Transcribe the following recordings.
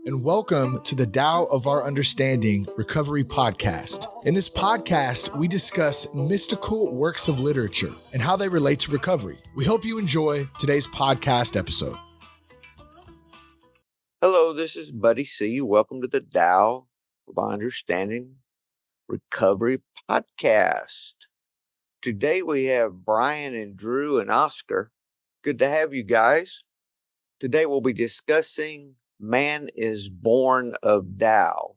and welcome to the Tao of Our Understanding Recovery Podcast. In this podcast, we discuss mystical works of literature and how they relate to recovery. We hope you enjoy today's podcast episode. Hello, this is Buddy C. Welcome to the Tao of Our Understanding Recovery Podcast. Today we have Brian and Drew and Oscar. Good to have you guys. Today we'll be discussing Man is Born of Tao,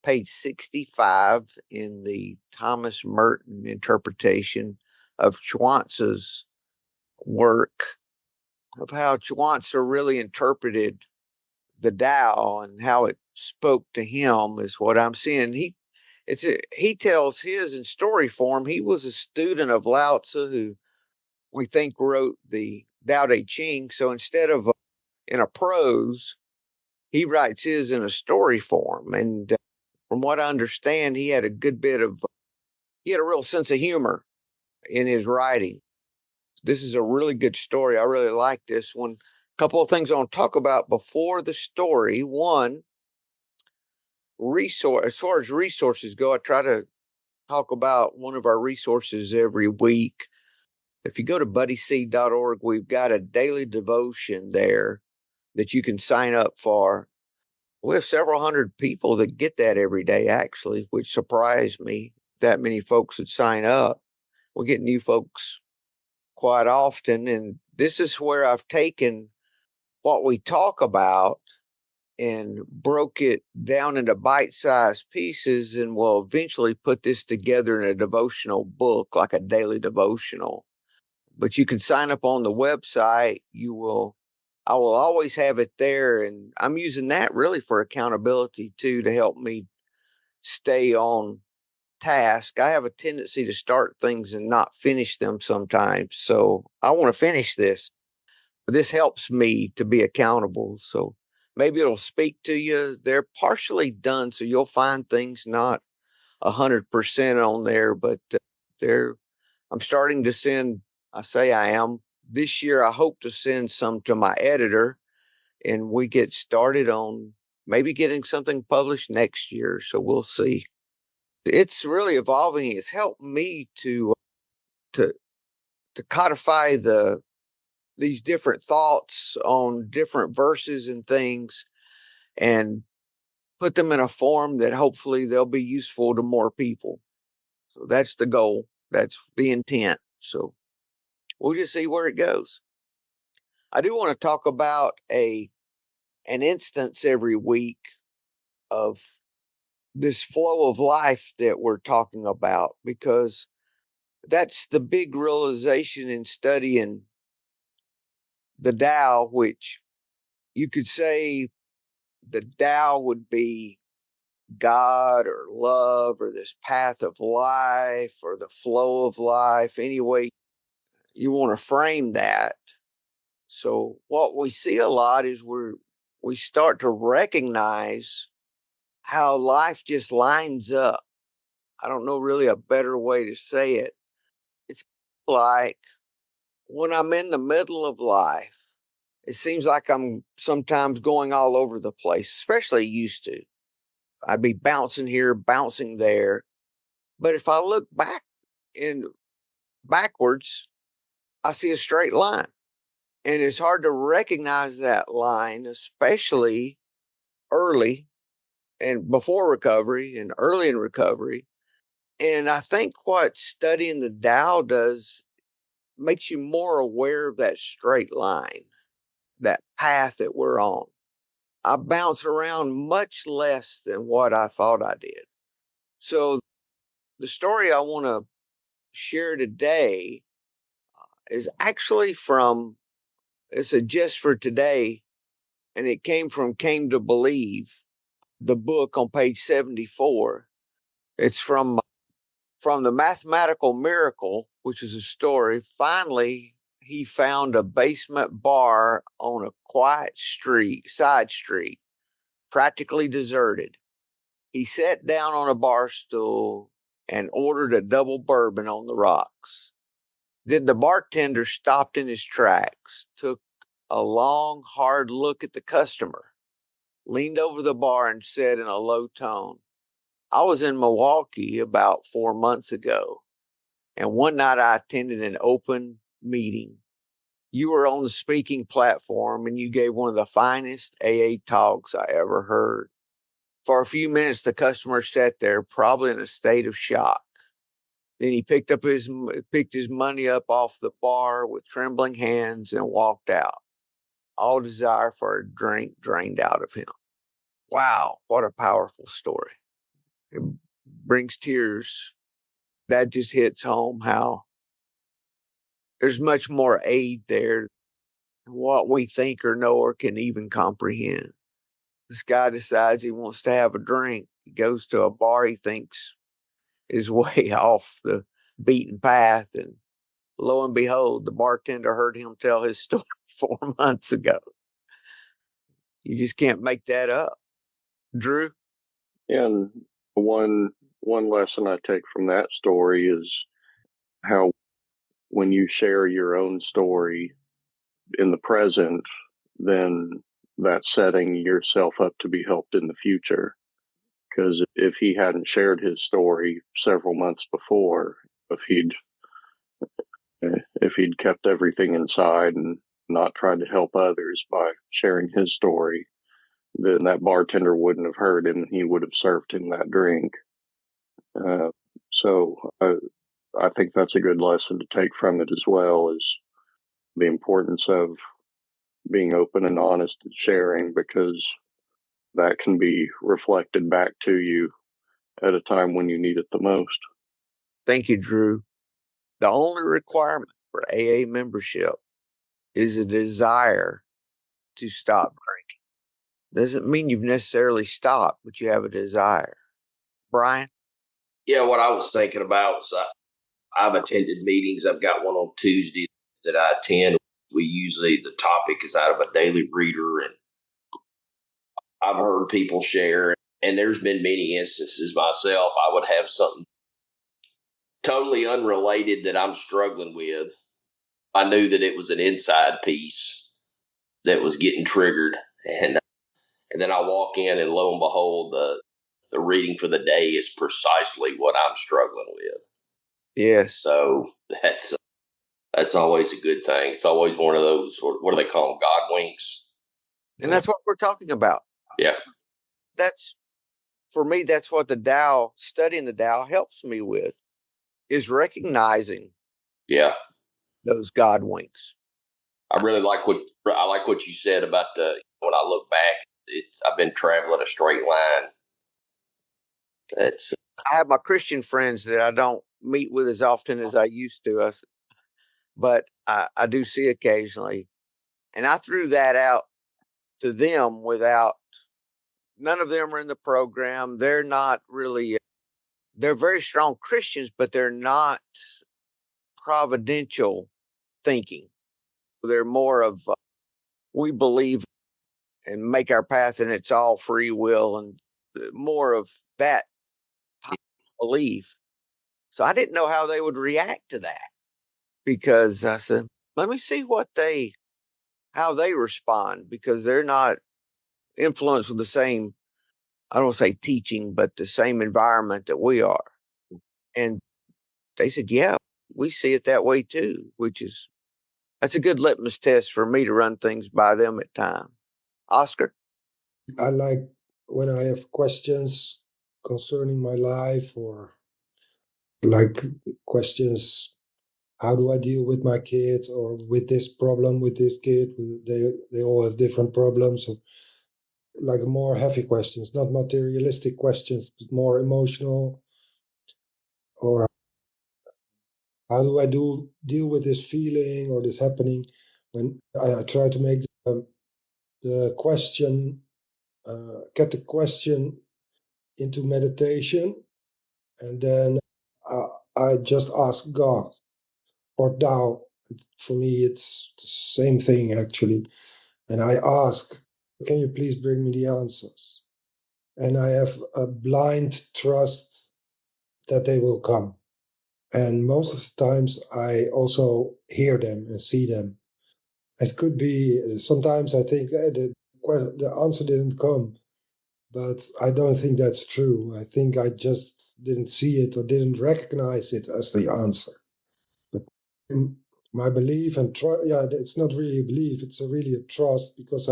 page 65 in the Thomas Merton interpretation of Chuang Tzu's work, of how Chuang Tzu really interpreted the Tao and how it spoke to him is what I'm seeing. He tells his in story form. He was a student of Lao Tzu, who we think wrote the Tao Te Ching. So instead of in a prose, he writes his in a story form. And from what I understand, he had a real sense of humor in his writing. This is a really good story. I really like this one. A couple of things I want to talk about before the story. One, as far as resources go, I try to talk about one of our resources every week. If you go to buddyc.org, we've got a daily devotion there that you can sign up for. We have several hundred people that get that every day, actually, which surprised me. That many folks would sign up. We get new folks quite often, and this is where I've taken what we talk about and broke it down into bite-sized pieces, and will eventually put this together in a devotional book, like a daily devotional. But you can sign up on the website. I will always have it there, and I'm using that really for accountability too, to help me stay on task. I have a tendency to start things and not finish them sometimes, so I want to finish this. This helps me to be accountable, so maybe it'll speak to you. They're partially done, so you'll find things not 100% on there, but I'm starting to send. I say I am. This year, I hope to send some to my editor, and we get started on maybe getting something published next year. So we'll see. It's really evolving. It's helped me to codify these different thoughts on different verses and things, and put them in a form that hopefully they'll be useful to more people. So that's the goal. That's the intent. So we'll just see where it goes. I do want to talk about an instance every week of this flow of life that we're talking about, because that's the big realization in studying the Tao, which you could say the Tao would be God or love or this path of life or the flow of life, any way you want to frame that. So what we see a lot is we start to recognize how life just lines up. I don't know really a better way to say it. It's like when I'm in the middle of life, it seems like I'm sometimes going all over the place, especially used to. I'd be bouncing here, bouncing there. But if I look backwards, I see a straight line. And it's hard to recognize that line, especially early and before recovery and early in recovery. And I think what studying the Tao does makes you more aware of that straight line, that path that we're on. I bounce around much less than what I thought I did. So the story I want to share today is actually it's a Just for Today, and it came Came to Believe, the book on page 74. It's from The Mathematical Miracle, which is a story. Finally, he found a basement bar on a quiet side street, practically deserted. He sat down on a bar stool and ordered a double bourbon on the rocks. Then the bartender stopped in his tracks, took a long, hard look at the customer, leaned over the bar and said in a low tone, I was in Milwaukee about 4 months ago, and one night I attended an open meeting. You were on the speaking platform and you gave one of the finest AA talks I ever heard. For a few minutes, the customer sat there, probably in a state of shock. Then he picked his money up off the bar with trembling hands and walked out. All desire for a drink drained out of him. Wow, what a powerful story. It brings tears. That just hits home how there's much more aid there than what we think or know or can even comprehend. This guy decides he wants to have a drink. He goes to a bar he thinks is way off the beaten path, and lo and behold, the bartender heard him tell his story 4 months ago. You just can't make that up. Drew? And one lesson I take from that story is how when you share your own story in the present, then that's setting yourself up to be helped in the future. Because if he hadn't shared his story several months before, if he'd kept everything inside and not tried to help others by sharing his story, then that bartender wouldn't have heard him and he would have served him that drink. So I think that's a good lesson to take from it as well, is the importance of being open and honest and sharing, because that can be reflected back to you at a time when you need it the most. Thank you, Drew. The only requirement for AA membership is a desire to stop drinking. Doesn't mean you've necessarily stopped, but you have a desire. Brian? Yeah, what I was thinking about was I've attended meetings. I've got one on Tuesday that I attend. The topic is out of a daily reader, and I've heard people share, and there's been many instances myself. I would have something totally unrelated that I'm struggling with. I knew that it was an inside piece that was getting triggered, and then I walk in, and lo and behold, the reading for the day is precisely what I'm struggling with. Yes. So that's always a good thing. It's always one of those, what do they call them, God winks? And that's what we're talking about. Yeah. For me, that's what the Tao, studying the Tao helps me with, is recognizing those God winks. I really like what you said about when I look back, I've been traveling a straight line. I have my Christian friends that I don't meet with as often as I used to, but I do see occasionally. And I threw that out to them none of them are in the program. They're not really, they're very strong Christians, but they're not providential thinking. They're more of, we believe and make our path and it's all free will, and more of that type of belief. So I didn't know how they would react to that, because I said, let me see how they respond, because they're not influenced with the same, I don't want to say teaching, but the same environment that we are. And they said, yeah, we see it that way too, that's a good litmus test for me to run things by them at times. Oscar? I like when I have questions concerning my life, or like questions, how do I deal with my kids, or with this problem with this kid? They all have different problems. So like more heavy questions, not materialistic questions, but more emotional. Or how do I deal with this feeling or this happening? When I try to make the question, get the question into meditation, and then I just ask God or Tao. For me, it's the same thing actually. And I ask, can you please bring me the answers? And I have a blind trust that they will come. And most of the times I also hear them and see them. It could be, sometimes I think the the answer didn't come. But I don't think that's true. I think I just didn't see it or didn't recognize it as the answer. But my belief and it's not really a belief, it's really a trust, because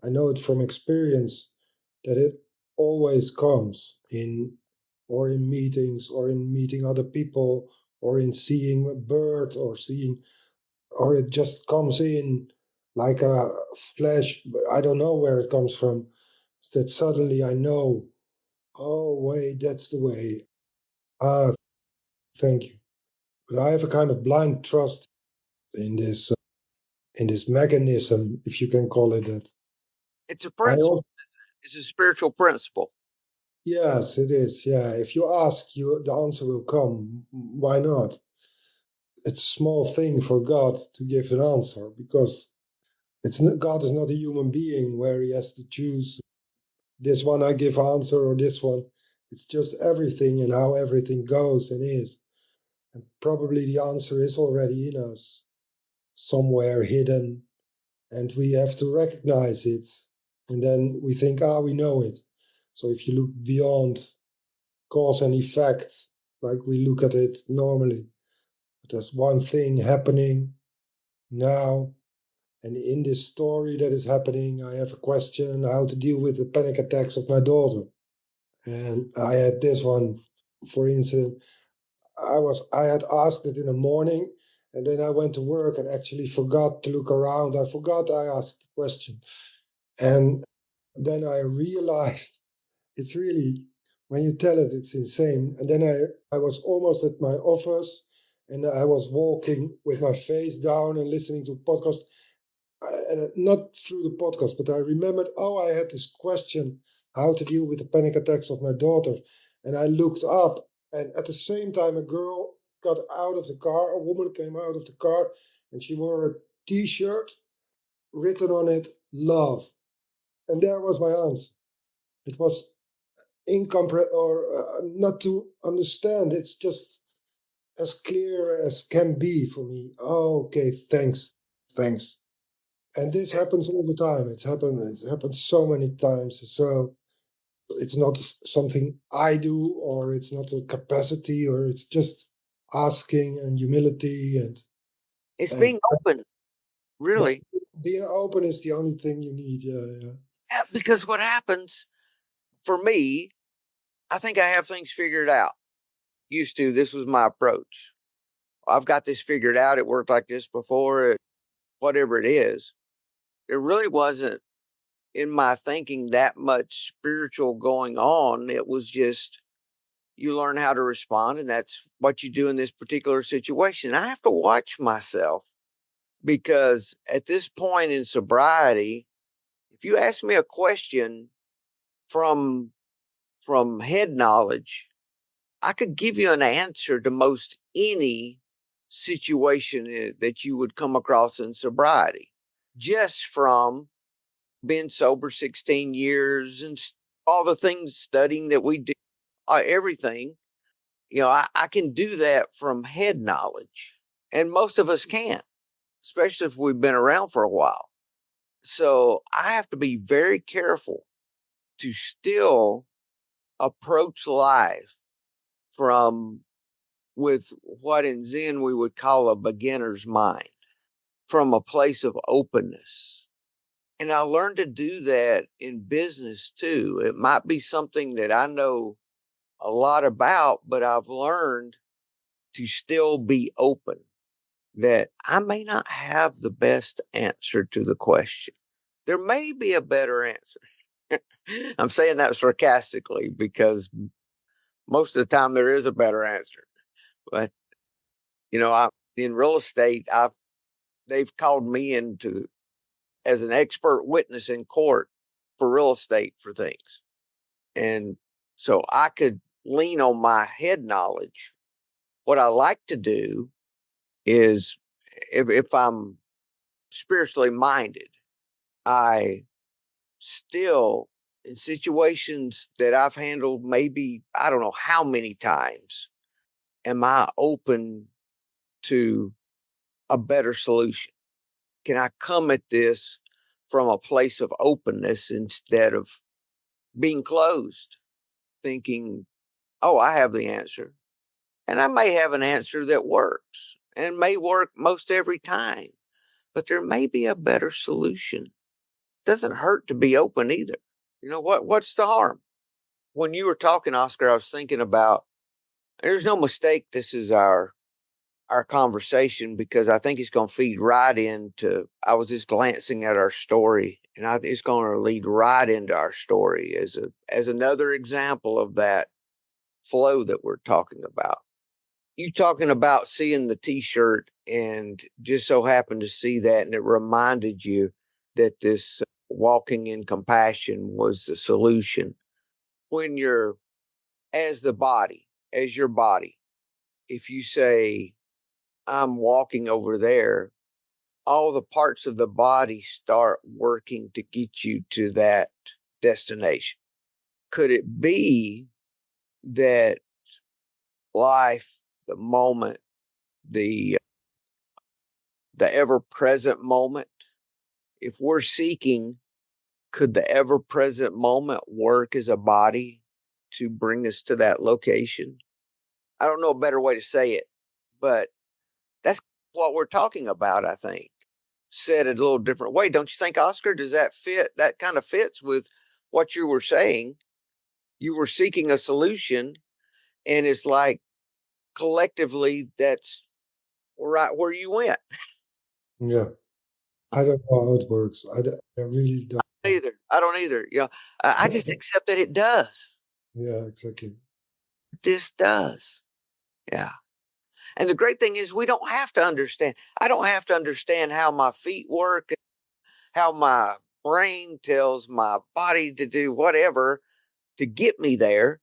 I know it from experience that it always comes in meetings or in meeting other people or in seeing a bird or it just comes in like a flash. I don't know where it comes from. That suddenly I know, oh wait, that's the way. Ah, thank you. But I have a kind of blind trust in this mechanism, if you can call it that. It's a I principle. also, It's a spiritual principle. yes, it is. Yeah, if you ask, the answer will come. Why not? It's a small thing for God to give an answer, because God is not a human being where he has to choose this one I give answer or this one. It's just everything and how everything goes and is. And probably the answer is already in us, somewhere hidden, and we have to recognize it. And then we think, we know it. So if you look beyond cause and effect, like we look at it normally, there's one thing happening now. And in this story that is happening, I have a question how to deal with the panic attacks of my daughter. And I had this one, for instance, I had asked it in the morning, and then I went to work and actually forgot to look around. I forgot I asked the question. And then I realized it's really, when you tell it, it's insane. And then I was almost at my office and I was walking with my face down and listening to podcast. And not through the podcast, but I remembered, I had this question, how to deal with the panic attacks of my daughter. And I looked up, and at the same time, a girl got out of the car, a woman came out of the car, and she wore a t-shirt, written on it, love. And there was my answer. It was not to understand. It's just as clear as can be for me. Oh, okay, thanks. And this happens all the time. It's happened so many times. So it's not something I do, or it's not a capacity, or it's just asking and humility It's and being open, yeah, really. being open is the only thing you need. Yeah. Yeah, because what happens for me, I think I have things figured out. Used to, this was my approach. I've got this figured out. It worked like this before, whatever it is. It really wasn't in my thinking that much spiritual going on. It was just you learn how to respond, and that's what you do in this particular situation. I have to watch myself because at this point in sobriety, if you ask me a question from head knowledge, I could give you an answer to most any situation that you would come across in sobriety, just from being sober 16 years and all the things studying that we do, everything. I can do that from head knowledge, and most of us can't, especially if we've been around for a while. So I have to be very careful to still approach life from with what in Zen we would call a beginner's mind, from a place of openness. And I learned to do that in business too. It might be something that I know a lot about, but I've learned to still be open, that I may not have the best answer to the question. There may be a better answer. I'm saying that sarcastically because most of the time there is a better answer. But in real estate, they've called me into as an expert witness in court for real estate for things. And so I could lean on my head knowledge. What I like to do is if I'm spiritually minded, I still, in situations that I've handled maybe, I don't know how many times, am I open to a better solution? Can I come at this from a place of openness instead of being closed, thinking, oh, I have the answer. And I may have an answer that works and may work most every time, but there may be a better solution. Doesn't hurt to be open either. You know what's the harm? When you were talking, Oscar, I was thinking about, there's no mistake this is our conversation, because I think it's going to feed right into, I was just glancing at our story, and it's going to lead right into our story as another example of that flow that we're talking about. You talking about seeing the t-shirt and just so happened to see that, and it reminded you that this walking in compassion was the solution. When you're as your body, if you say, I'm walking over there, all the parts of the body start working to get you to that destination. Could it be that life, the moment, the ever-present moment, if we're seeking, could the ever-present moment work as a body to bring us to that location? I don't know a better way to say it, but that's what we're talking about, I think. Said it a little different way. Don't you think, Oscar? Does that fit? That kind of fits with what you were saying. You were seeking a solution, and it's like collectively that's right where you went. Yeah. I don't know how it works. I really don't know. I don't either. Yeah. I just accept that it does. Yeah, exactly. This does. Yeah. And the great thing is we don't have to understand. I don't have to understand how my feet work, how my brain tells my body to do whatever to get me there.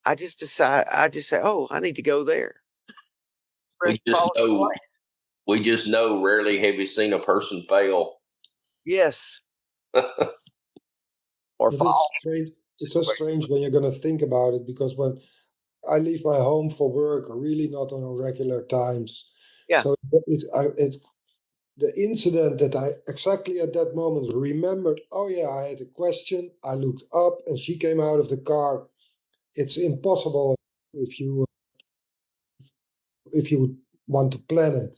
I just say, oh, I need to go there. We just know. We just know. Rarely have you seen a person fail. Yes. Or But fall. it's strange. It's so strange when you're going to think about it, because when I leave my home for work, really not on regular times. Yeah. So it's the incident that I exactly at that moment remembered. Oh yeah, I had a question. I looked up, and she came out of the car. It's impossible if you want to plan it.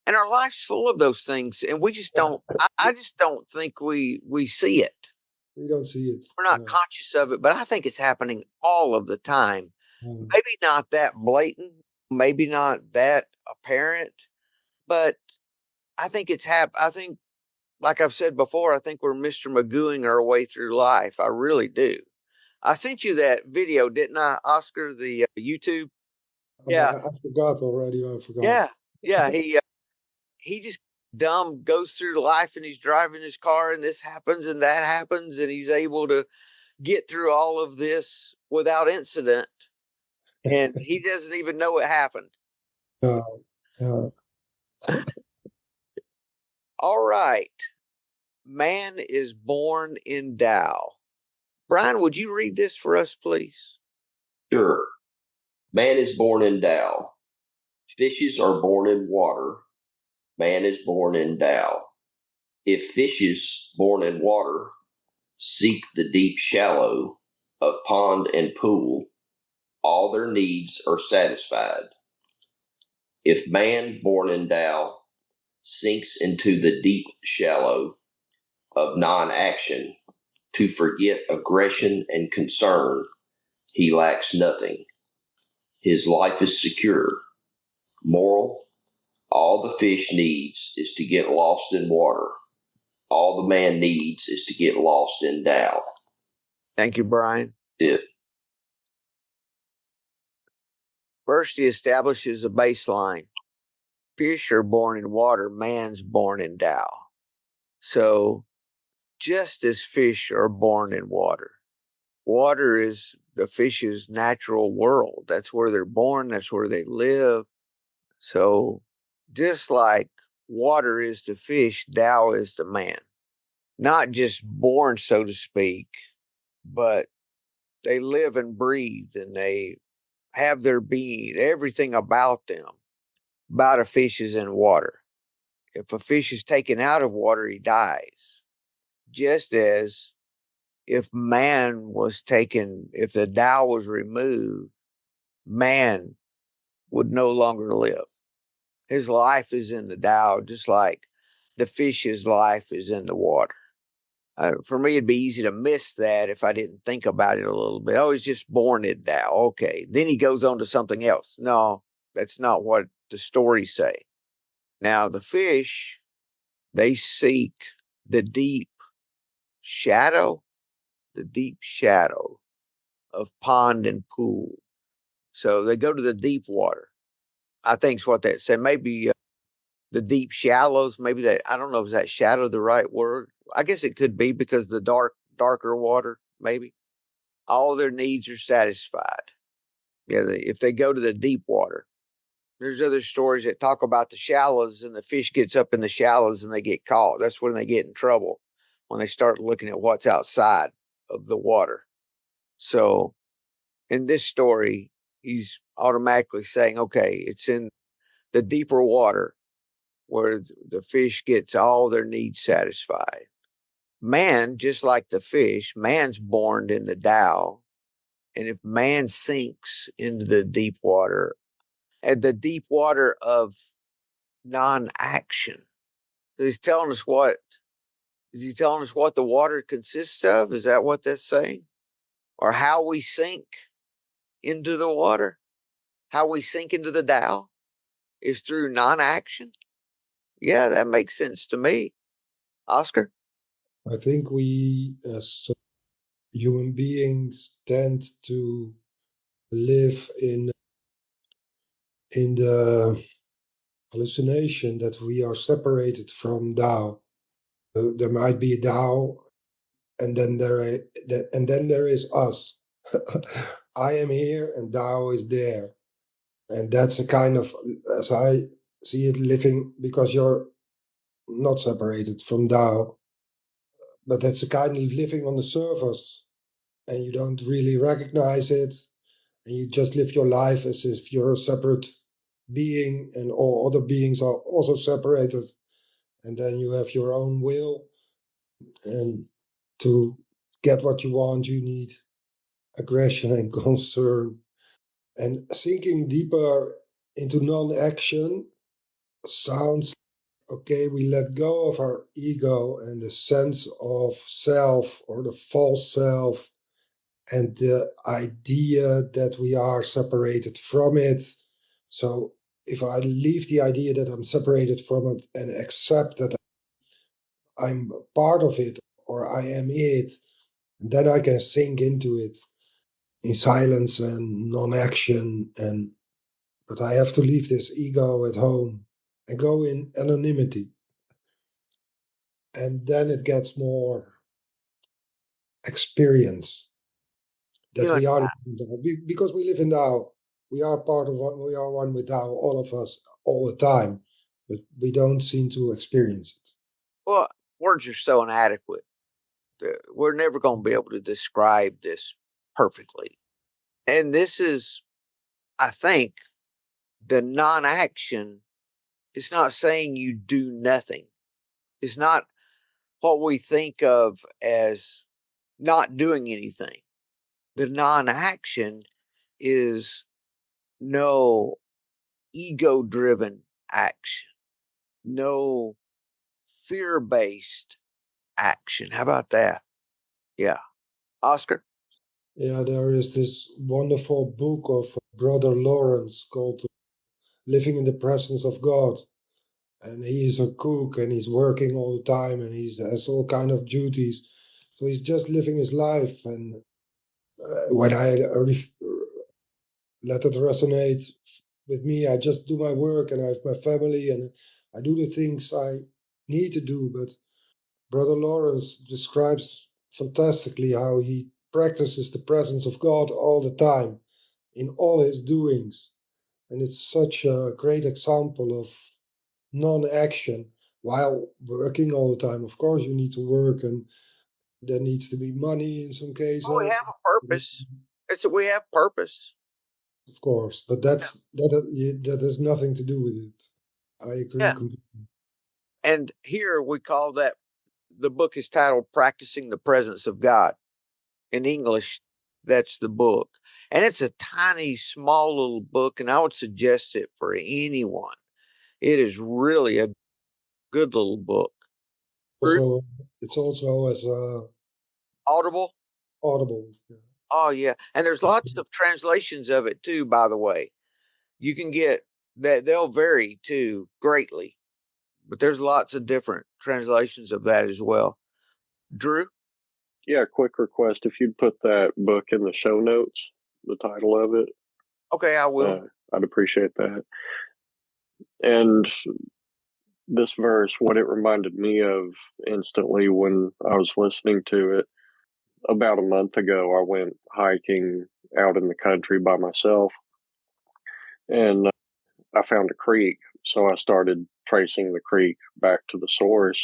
And our life's full of those things, and we just don't. I just don't think we see it. We don't see it. We're not conscious of it, but I think it's happening all of the time. Maybe not that blatant, maybe not that apparent, but I think it's I think, like I've said before, I think we're Mr. Magooing our way through life. I really do. I sent you that video, didn't I, Oscar? The YouTube. Yeah, I forgot already. I forgot. yeah. He just dumb goes through life, and he's driving his car, and this happens and that happens, and he's able to get through all of this without incident, and he doesn't even know it happened. All right. Man is born in Tao. Brian, would you read this for us, please? Sure. Man is born in Tao. Fishes are born in water. Man is born in Tao. If fishes born in water seek the deep shallow of pond and pool, all their needs are satisfied. If man born in Tao sinks into the deep shallow of non-action to forget aggression and concern, he lacks nothing. His life is secure. Moral: all the fish needs is to get lost in water. All the man needs is to get lost in Tao. Thank you, Brian. It. First, he establishes a baseline. Fish are born in water, man's born in Tao. So, just as fish are born in water, water is the fish's natural world. That's where they're born, that's where they live. So, just like water is the fish, Tao is the man. Not just born, so to speak, but they live and breathe, and they have their being, everything about them. About a fish is in water. If a fish is taken out of water, he dies. just as if man was taken, if the Tao was removed, man would no longer live. His life is in the Tao, just like the fish's life is in the water. For me, it'd be easy to miss that if I didn't think about it a little bit. Oh, he's just born in Tao. Okay. Then he goes on to something else. No, that's not what the stories say. Now, the fish, they seek the deep shadow, of pond and pool. So they go to the deep water. I think is what that said. Maybe the deep shallows, maybe that, I don't know, is that shadow the right word? I guess it could be because the darker water, maybe. All their needs are satisfied. Yeah, if they go to the deep water. There's other stories that talk about the shallows, and the fish gets up in the shallows and they get caught. That's when they get in trouble, when they start looking at what's outside of the water. So in this story, he's automatically saying, okay, it's in the deeper water where the fish gets all their needs satisfied. Man, just like the fish, man's born in the Tao. And if man sinks into the deep water, at the deep water of non-action, he's telling us what? Is he telling us what the water consists of? Is that what that's saying? Or how we sink into the water? How we sink into the Tao is through non-action? Yeah, that makes sense to me. Oscar? I think we, as human beings, tend to live in the hallucination that we are separated from Tao. There might be a Tao, and then there is us. I am here, and Tao is there, and that's a kind of, as I see it, living because you're not separated from Tao, but that's a kind of living on the surface, and you don't really recognize it, and you just live your life as if you're a separate being, and all other beings are also separated, and then you have your own will, and to get what you want, you need aggression and concern. And sinking deeper into non-action sounds okay. We let go of our ego and the sense of self or the false self and the idea that we are separated from it. So if I leave the idea that I'm separated from it and accept that I'm part of it or I am it, then I can sink into it in silence and non-action. And but I have to leave this ego at home and go in anonymity, and then it gets more experienced that You and we are living in Tao. Because we live in Tao. We are part of what we are, one with Tao, all of us, all the time, but we don't seem to experience it. Well, words are so inadequate. We're never going to be able to describe this perfectly. And this is, I think, the non-action. It's not saying you do nothing. It's not what we think of as not doing anything. The non-action is no ego-driven action, no fear-based action. How about that? Yeah. Oscar? Yeah, there is this wonderful book of Brother Lawrence called Living in the Presence of God. And he is a cook and he's working all the time and he has all kind of duties. So he's just living his life. And when I let it resonate with me, I just do my work and I have my family and I do the things I need to do. But Brother Lawrence describes fantastically how he practices the presence of God all the time in all his doings. And it's such a great example of non-action while working all the time. Of course, you need to work, and there needs to be money in some Well, we cases. have a purpose. We have purpose. Of course, but that has nothing to do with it. I agree Yeah. completely. And here we call that the book is titled Practicing the Presence of God. In English, that's the book. And it's a tiny, small little book, and I would suggest it for anyone. It is really a good little book. Also, it's also as Audible? Audible. Yeah. Oh, yeah. And there's lots of translations of it, too, by the way. You can get that. They'll vary, too, greatly. But there's lots of different translations of that as well. Drew? Yeah, quick request. If you'd put that book in the show notes, the title of it, Okay, I will. I'd appreciate that. And this verse, what it reminded me of instantly when I was listening to it, about a month ago, I went hiking out in the country by myself, and I found a creek. So I started tracing the creek back to the source.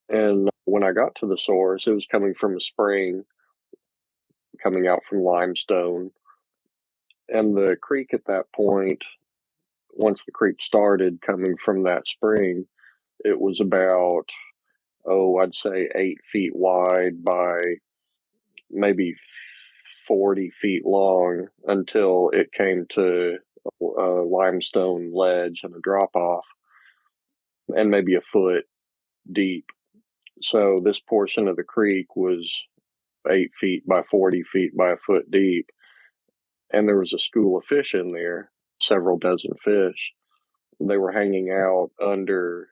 And when I got to the source, it was coming from a spring, coming out from limestone. And the creek at that point, once the creek started coming from that spring, it was about, I'd say 8 feet wide by maybe 40 feet long until it came to a limestone ledge and a drop off, and maybe a foot deep. So this portion of the creek was 8 feet by 40 feet by a foot deep, and there was a school of fish in there, several dozen fish. They were hanging out under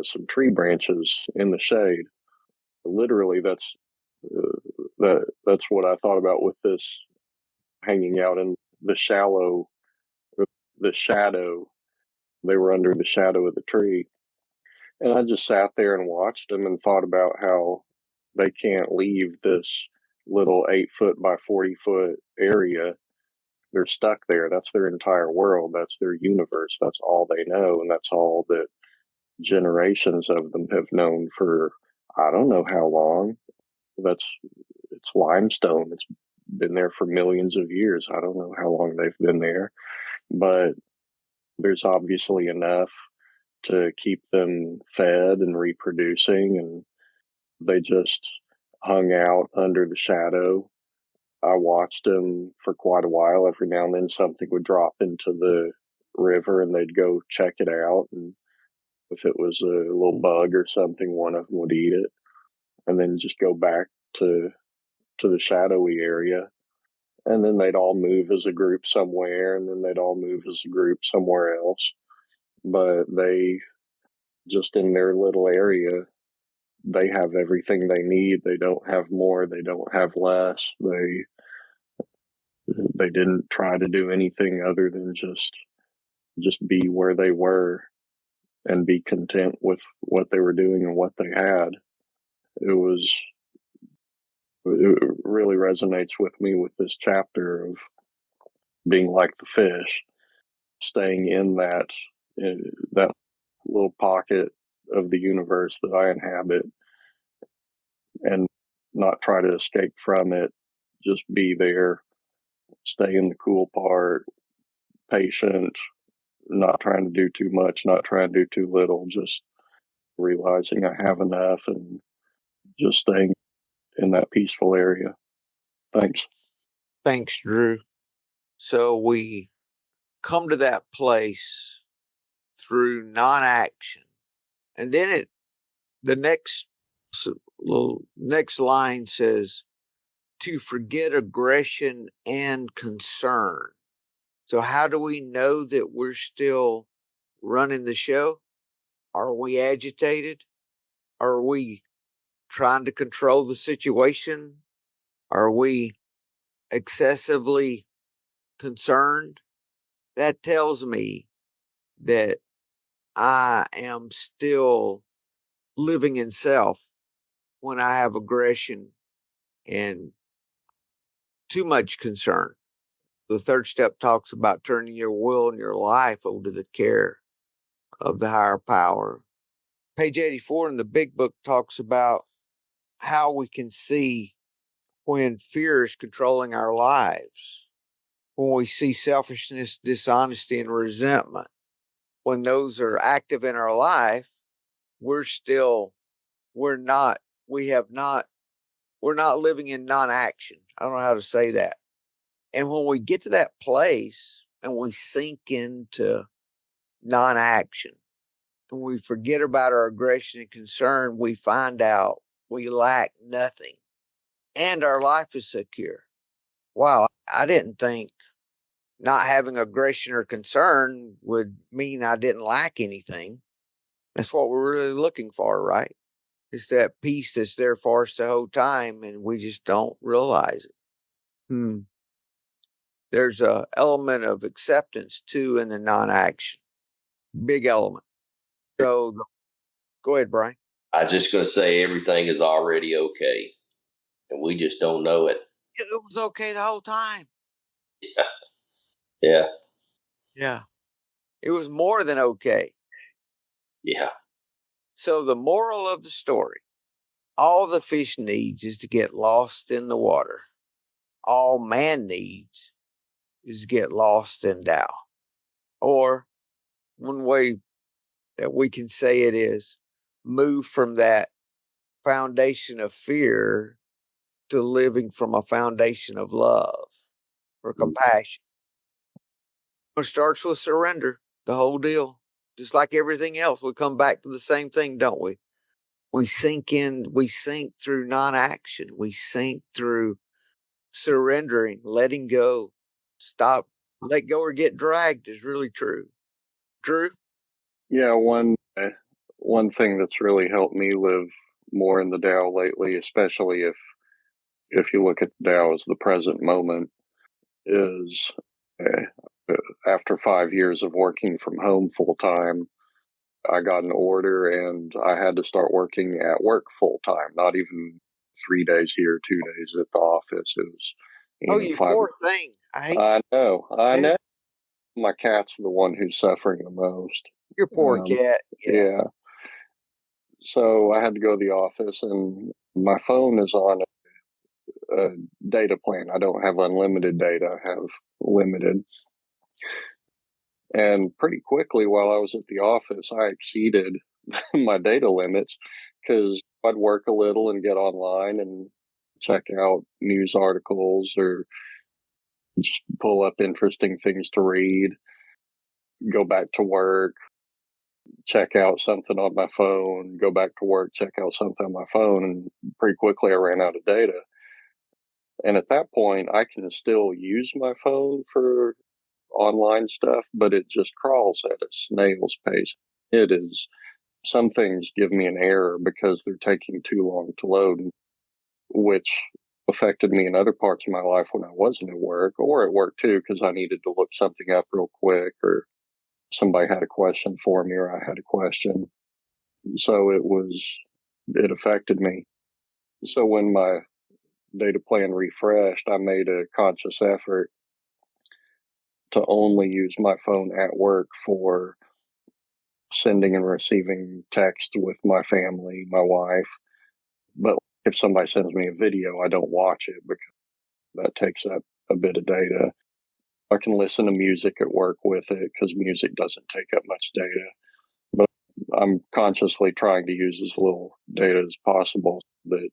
some tree branches in the shade. Literally, that's what I thought about with this hanging out in the the shadow. They were under the shadow of the tree, and I just sat there and watched them and thought about how they can't leave this little 8 foot by 40 foot area. They're stuck there. That's their entire world. That's their universe. That's all they know, and that's all that generations of them have known for I don't know how long. It's limestone. It's been there for millions of years. I don't know how long they've been there, but there's obviously enough to keep them fed and reproducing, and they just hung out under the shadow. I watched them for quite a while. Every now and then something would drop into the river and they'd go check it out, and if it was a little bug or something, one of them would eat it and then just go back to the shadowy area. And then they'd all move as a group somewhere, and then they'd all move as a group somewhere else. But they just in their little area, they have everything they need. They don't have more, they don't have less. They didn't try to do anything other than just be where they were and be content with what they were doing and what they had. It really resonates with me with this chapter of being like the fish, staying in that little pocket of the universe that I inhabit, and not try to escape from it. Just be there, stay in the cool part, patient, not trying to do too much, not trying to do too little, just realizing I have enough and just staying in that peaceful area. Thanks. Thanks, Drew. So we come to that place through non-action. And then the next line says, to forget aggression and concern. So how do we know that we're still running the show? Are we agitated? Are we trying to control the situation? Are we excessively concerned? That tells me that I am still living in self when I have aggression and too much concern. The third step talks about turning your will and your life over to the care of the higher power. Page 84 in the big book talks about how we can see when fear is controlling our lives, when we see selfishness, dishonesty, and resentment. When those are active in our life, we're still we're not living in non-action. I don't know how to say that. And when we get to that place and we sink into non-action and we forget about our aggression and concern, we find out we lack nothing and our life is secure. Wow, I didn't think not having aggression or concern would mean I didn't lack anything. That's what we're really looking for, right? It's that peace that's there for us the whole time, and we just don't realize it. There's a element of acceptance too in the non-action. Big element. So go ahead, Brian. I just going to say everything is already okay, and we just don't know it. It was okay the whole time. Yeah. Yeah. It was more than okay. Yeah. So the moral of the story, all the fish needs is to get lost in the water. All man needs is to get lost in Tao. Or one way that we can say it is move from that foundation of fear to living from a foundation of love or compassion. It starts with surrender, the whole deal. Just like everything else, we come back to the same thing, don't we? We sink through non-action. We sink through surrendering, letting go. Stop, let go or get dragged is really true. Drew? Yeah, one thing that's really helped me live more in the Tao lately, especially if you look at the Tao as the present moment, is after 5 years of working from home full time, I got an order and I had to start working at work full time, not even 3 days here, 2 days at the office. It was, Oh, you know, you five. poor thing. I hate I know, I that. know. My cat's the one who's suffering the most. Your poor cat. Yeah. Yeah. So I had to go to the office, and my phone is on a data plan. I don't have unlimited data, I have limited. And pretty quickly, while I was at the office, I exceeded my data limits because I'd work a little and get online and check out news articles or just pull up interesting things to read, go back to work, check out something on my phone, go back to work, check out something on my phone. And pretty quickly, I ran out of data. And at that point, I can still use my phone for online stuff, but it just crawls at a snail's pace. It is, some things give me an error because they're taking too long to load, which affected me in other parts of my life when I wasn't at work, or at work too, because I needed to look something up real quick, or somebody had a question for me, or I had a question. So it affected me. So when my data plan refreshed, I made a conscious effort to only use my phone at work for sending and receiving text with my family, my wife. But if somebody sends me a video, I don't watch it because that takes up a bit of data. I can listen to music at work with it because music doesn't take up much data. But I'm consciously trying to use as little data as possible so that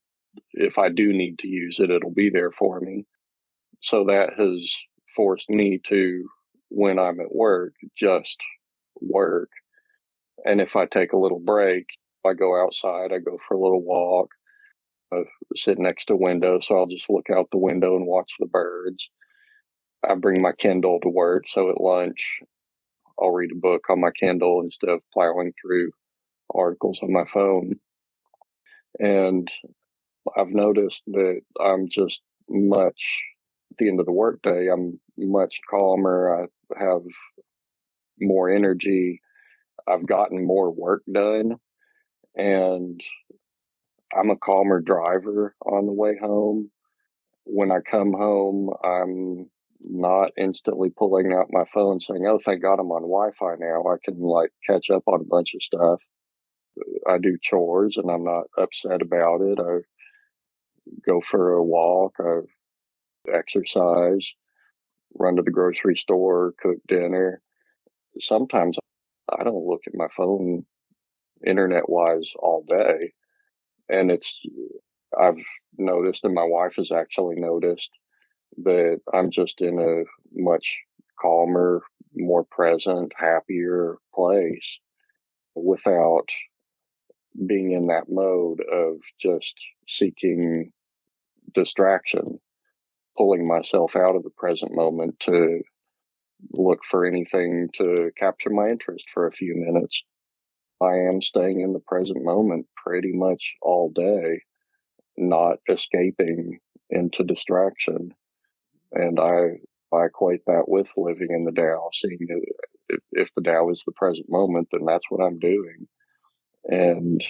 if I do need to use it, it'll be there for me. So that has forced me to, when I'm at work, just work. And if I take a little break, I go outside, I go for a little walk, I sit next to a window, so I'll just look out the window and watch the birds. I bring my Kindle to work, so at lunch, I'll read a book on my Kindle instead of plowing through articles on my phone. And I've noticed that I'm just much, at the end of the workday, I'm much calmer. I have more energy. I've gotten more work done, and I'm a calmer driver on the way home. When I come home, I'm not instantly pulling out my phone saying, "Oh, thank God I'm on Wi-Fi now. I can like catch up on a bunch of stuff." I do chores and I'm not upset about it. I go for a walk, I exercise, run to the grocery store, cook dinner. Sometimes I don't look at my phone internet wise all day. And I've noticed, and my wife has actually noticed, that I'm just in a much calmer, more present, happier place without being in that mode of just seeking distraction, pulling myself out of the present moment to look for anything to capture my interest for a few minutes. I am staying in the present moment pretty much all day, not escaping into distraction. And I equate that with living in the Tao, seeing if the Tao is the present moment, then that's what I'm doing. And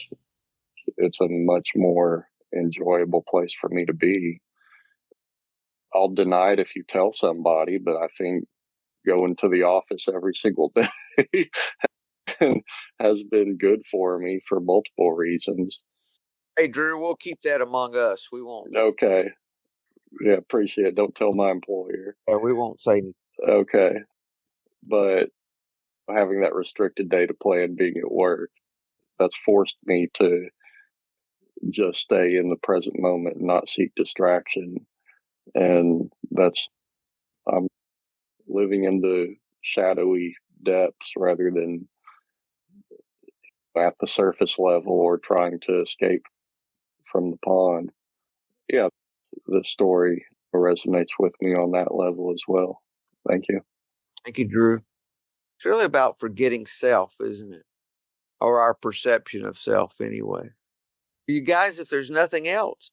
it's a much more enjoyable place for me to be. I'll deny it if you tell somebody, but I think going to the office every single day has been good for me for multiple reasons. Hey, Drew, we'll keep that among us. We won't. Okay. Yeah, appreciate it. Don't tell my employer. Yeah, we won't say anything. Okay. But having that restricted day to plan being at work, that's forced me to just stay in the present moment and not seek distraction. And I'm living in the shadowy depths rather than at the surface level or trying to escape from the pond. Yeah, the story resonates with me on that level as well. Thank you. Thank you, Drew. It's really about forgetting self, isn't it? Or our perception of self, anyway. You guys, if there's nothing else,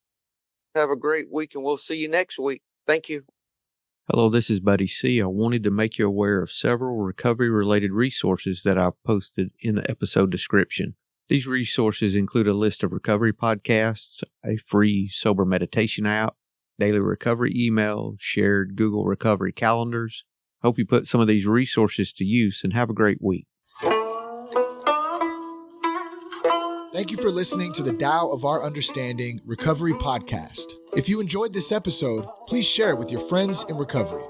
have a great week and we'll see you next week. Thank you. Hello, this is Buddy C. I wanted to make you aware of several recovery-related resources that I've posted in the episode description. These resources include a list of recovery podcasts, a free sober meditation app, daily recovery email, shared Google recovery calendars. Hope you put some of these resources to use and have a great week. Thank you for listening to the Tao of Our Understanding Recovery Podcast. If you enjoyed this episode, please share it with your friends in recovery.